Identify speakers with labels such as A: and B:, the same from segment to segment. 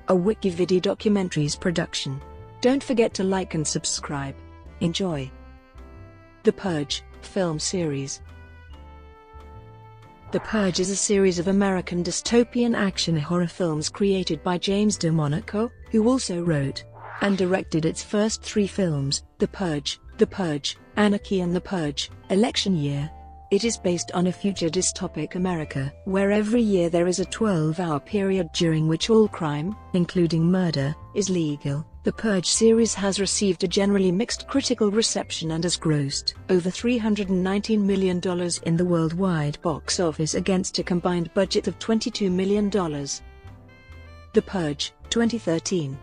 A: a WikiVidi Documentaries production. Don't forget to like and subscribe. Enjoy. The Purge film series. The Purge is a series of American dystopian action horror films created by James DeMonaco, who also wrote and directed its first 3 films, The Purge, Anarchy and The Purge, Election Year. It is based on a future dystopic America, where every year there is a 12-hour period during which all crime, including murder, is legal. The Purge series has received a generally mixed critical reception and has grossed over $319 million in the worldwide box office against a combined budget of $22 million. The Purge, 2013.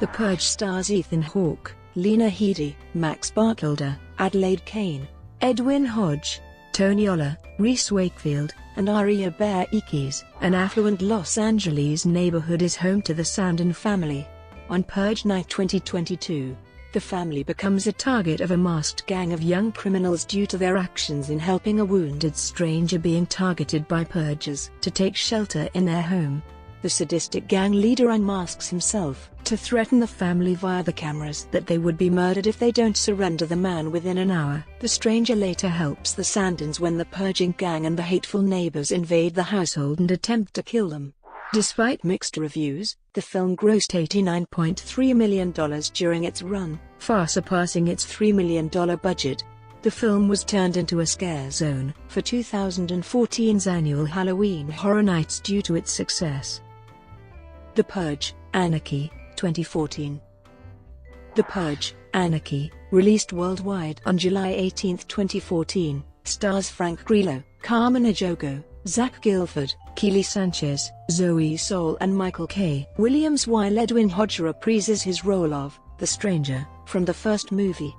A: The Purge stars Ethan Hawke, Lena Headey, Max Barkelder, Adelaide Kane, Edwin Hodge, Tony Oller, Reese Wakefield, and Aria Bear Ikes. An affluent Los Angeles neighborhood is home to the Sandin family. On Purge Night 2022, the family becomes a target of a masked gang of young criminals due to their actions in helping a wounded stranger being targeted by purgers to take shelter in their home. The sadistic gang leader unmasks himself to threaten the family via the cameras that they would be murdered if they don't surrender the man within an hour. The stranger later helps the Sandins when the purging gang and the hateful neighbors invade the household and attempt to kill them. Despite mixed reviews, the film grossed $89.3 million during its run, far surpassing its $3 million budget. The film was turned into a scare zone for 2014's annual Halloween Horror Nights due to its success. The Purge, Anarchy, 2014. The Purge, Anarchy, released worldwide on July 18, 2014, stars Frank Grillo, Carmen Ejogo, Zach Gilford, Keely Sanchez, Zoe Soul and Michael K. Williams, while Edwin Hodge reprises his role of the stranger from the first movie.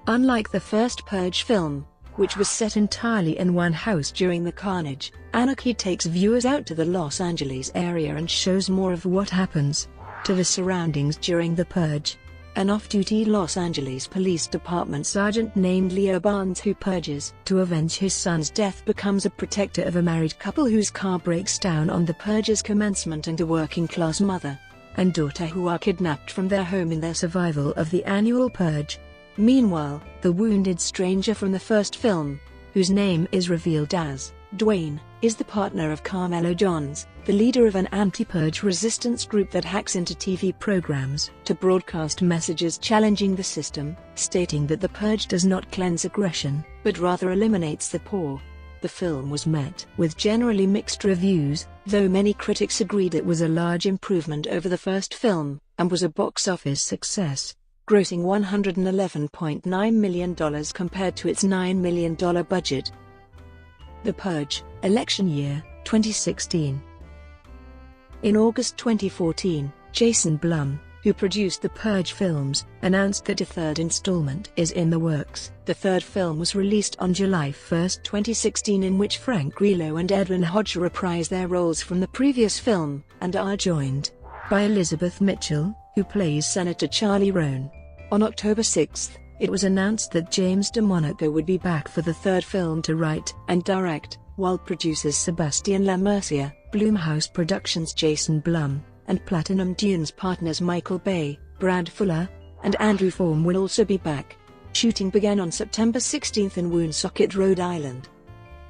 A: Unlike the first Purge film, which was set entirely in one house during the carnage, Anarchy takes viewers out to the Los Angeles area and shows more of what happens to the surroundings during the Purge. An off-duty Los Angeles Police Department sergeant named Leo Barnes, who purges to avenge his son's death, becomes a protector of a married couple whose car breaks down on the Purge's commencement and a working-class mother and daughter who are kidnapped from their home in their survival of the annual Purge. Meanwhile, the wounded stranger from the first film, whose name is revealed as Dwayne, is the partner of Carmelo Johns, the leader of an anti-purge resistance group that hacks into TV programs to broadcast messages challenging the system, stating that the purge does not cleanse aggression, but rather eliminates the poor. The film was met with generally mixed reviews, though many critics agreed it was a large improvement over the first film, and was a box office success, grossing $111.9 million compared to its $9 million budget. The Purge, Election Year, 2016. In August 2014, Jason Blum, who produced the Purge films, announced that a third installment is in the works. The third film was released on July 1, 2016, in which Frank Grillo and Edwin Hodge reprise their roles from the previous film, and are joined by Elizabeth Mitchell, who plays Senator Charlie Roan. On October 6, it was announced that James DeMonaco would be back for the third film to write and direct, while producers Sebastian LaMercia, Blumhouse Productions' Jason Blum, and Platinum Dunes partners Michael Bay, Brad Fuller, and Andrew Form will also be back. Shooting began on September 16 in Woonsocket, Rhode Island.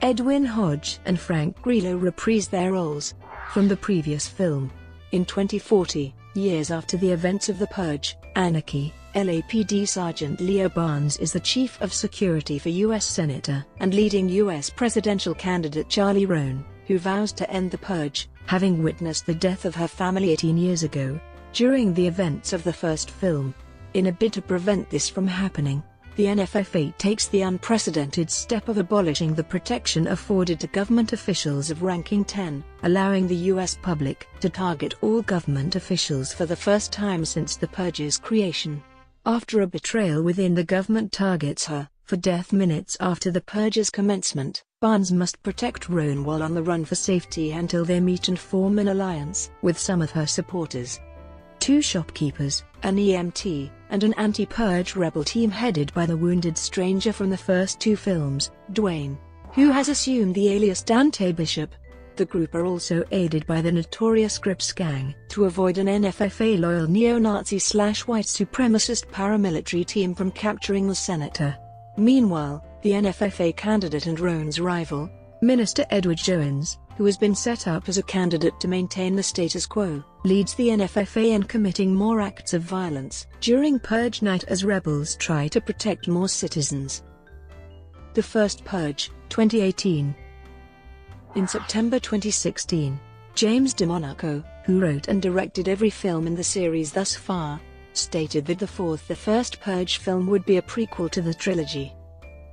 A: Edwin Hodge and Frank Grillo reprised their roles from the previous film. In 2040, years after the events of The Purge, Anarchy, LAPD Sergeant Leo Barnes is the chief of security for U.S. Senator and leading U.S. presidential candidate Charlie Roan, who vows to end the purge, having witnessed the death of her family 18 years ago, during the events of the first film. In a bid to prevent this from happening, the NFFA takes the unprecedented step of abolishing the protection afforded to government officials of ranking 10, allowing the U.S. public to target all government officials for the first time since the purge's creation. After a betrayal within the government targets her for death minutes after the purge's commencement, Barnes must protect Roan while on the run for safety until they meet and form an alliance with some of her supporters. 2 shopkeepers, an EMT, and an anti-purge rebel team headed by the wounded stranger from the first 2 films, Dwayne, who has assumed the alias Dante Bishop, The group are also aided by the notorious Crips gang to avoid an NFFA-loyal neo-Nazi/white supremacist paramilitary team from capturing the senator. Meanwhile, the NFFA candidate and Roan's rival, Minister Edward Jones, who has been set up as a candidate to maintain the status quo, leads the NFFA in committing more acts of violence during Purge night as rebels try to protect more citizens. The First Purge, 2018. In September 2016, James DeMonaco, who wrote and directed every film in the series thus far, stated that the First Purge film would be a prequel to the trilogy.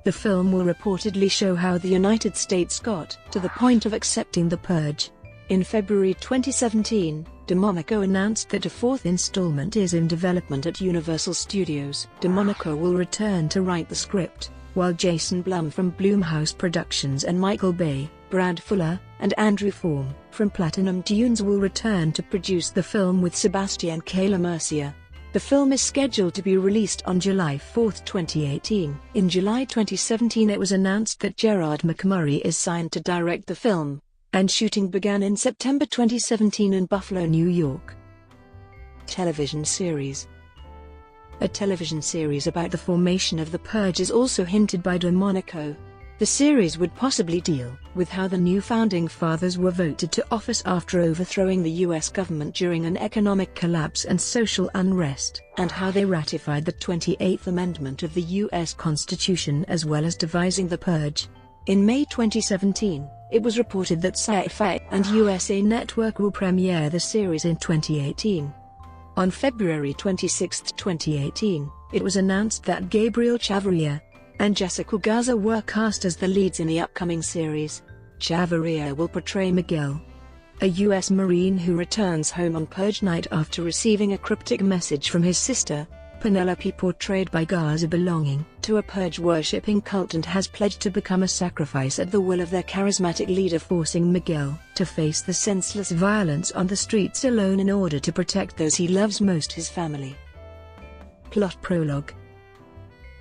A: The film will reportedly show how the United States got to the point of accepting the Purge. In February 2017, DeMonaco announced that a fourth installment is in development at Universal Studios. DeMonaco will return to write the script, while Jason Blum from Blumhouse Productions and Michael Bay, Brad Fuller, and Andrew Form from Platinum Dunes will return to produce the film with Sebastian Kayla Mercier. The film is scheduled to be released on July 4, 2018. In July 2017 it was announced that Gerard McMurray is signed to direct the film, and shooting began in September 2017 in Buffalo, New York. Television series. A television series about the formation of the Purge is also hinted by DeMonaco. The series would possibly deal with how the new founding fathers were voted to office after overthrowing the U.S. government during an economic collapse and social unrest, and how they ratified the 28th Amendment of the U.S. Constitution as well as devising the Purge. In May 2017, it was reported that Sci-Fi and USA Network will premiere the series in 2018. On February 26, 2018, it was announced that Gabriel Chavarria and Jessica Garza were cast as the leads in the upcoming series. Chavarria will portray Miguel, a U.S. Marine who returns home on Purge night after receiving a cryptic message from his sister, Penelope, portrayed by Garza, belonging to a Purge-worshipping cult and has pledged to become a sacrifice at the will of their charismatic leader, forcing Miguel to face the senseless violence on the streets alone in order to protect those he loves most, his family. Plot prologue.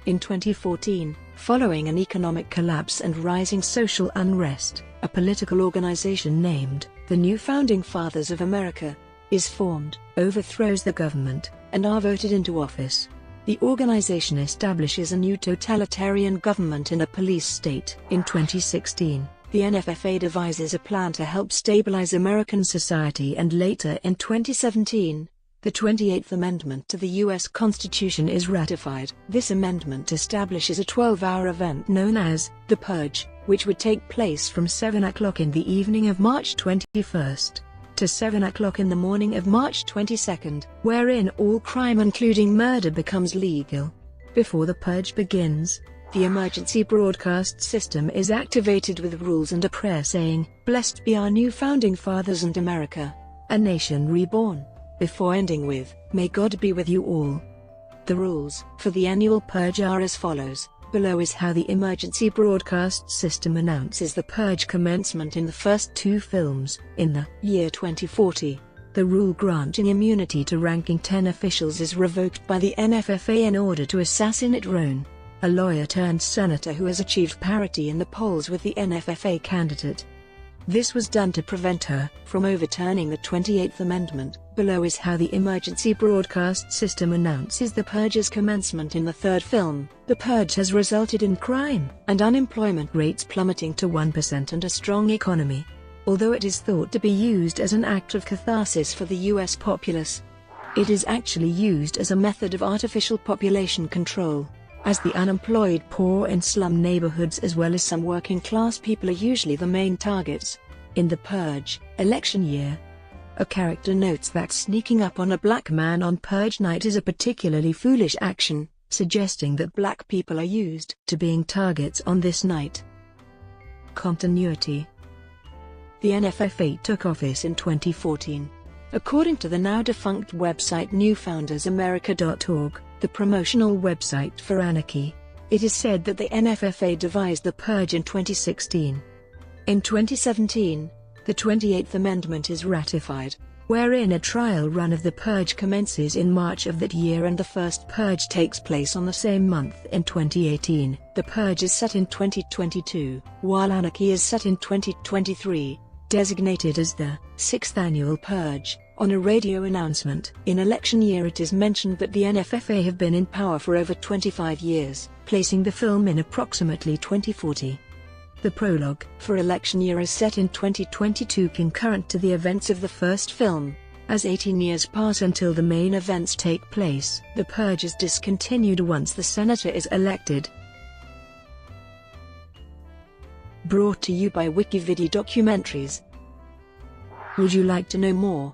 A: In 2014, following an economic collapse and rising social unrest, a political organization named the New Founding Fathers of America is formed, overthrows the government, and are voted into office. The organization establishes a new totalitarian government in a police state. In 2016, the NFFA devises a plan to help stabilize American society, and later in 2017, the 28th Amendment to the U.S. Constitution is ratified. This amendment establishes a 12-hour event known as the Purge, which would take place from 7 o'clock in the evening of March 21st to 7 o'clock in the morning of March 22nd, wherein all crime including murder becomes legal. Before the Purge begins, the emergency broadcast system is activated with rules and a prayer saying, "Blessed be our new founding fathers and America, a nation reborn," before ending with, "May God be with you all." The rules for the annual Purge are as follows. Below is how the emergency broadcast system announces the Purge commencement in the first two films. In the year 2040, the rule granting immunity to ranking 10 officials is revoked by the NFFA in order to assassinate Roan, a lawyer-turned-senator who has achieved parity in the polls with the NFFA candidate. This was done to prevent her from overturning the 28th Amendment. Below is how the emergency broadcast system announces the Purge's commencement in the third film. The Purge has resulted in crime and unemployment rates plummeting to 1% and a strong economy. Although it is thought to be used as an act of catharsis for the U.S. populace, it is actually used as a method of artificial population control, as the unemployed, poor in slum neighborhoods as well as some working-class people are usually the main targets. In the Purge election year, a character notes that sneaking up on a black man on Purge night is a particularly foolish action, suggesting that black people are used to being targets on this night. Continuity. The NFFA took office in 2014. According to the now-defunct website newfoundersamerica.org, the promotional website for Anarchy, it is said that the NFFA devised the Purge in 2016. In 2017, the 28th Amendment is ratified, wherein a trial run of the Purge commences in March of that year and the first Purge takes place on the same month in 2018. The Purge is set in 2022, while Anarchy is set in 2023. designated as the 6th Annual Purge, on a radio announcement. In election year it is mentioned that the NFFA have been in power for over 25 years, placing the film in approximately 2040. The prologue for election year is set in 2022, concurrent to the events of the first film. As 18 years pass until the main events take place, the purge is discontinued once the senator is elected. Brought to you by WikiVidi Documentaries. Would you like to know more?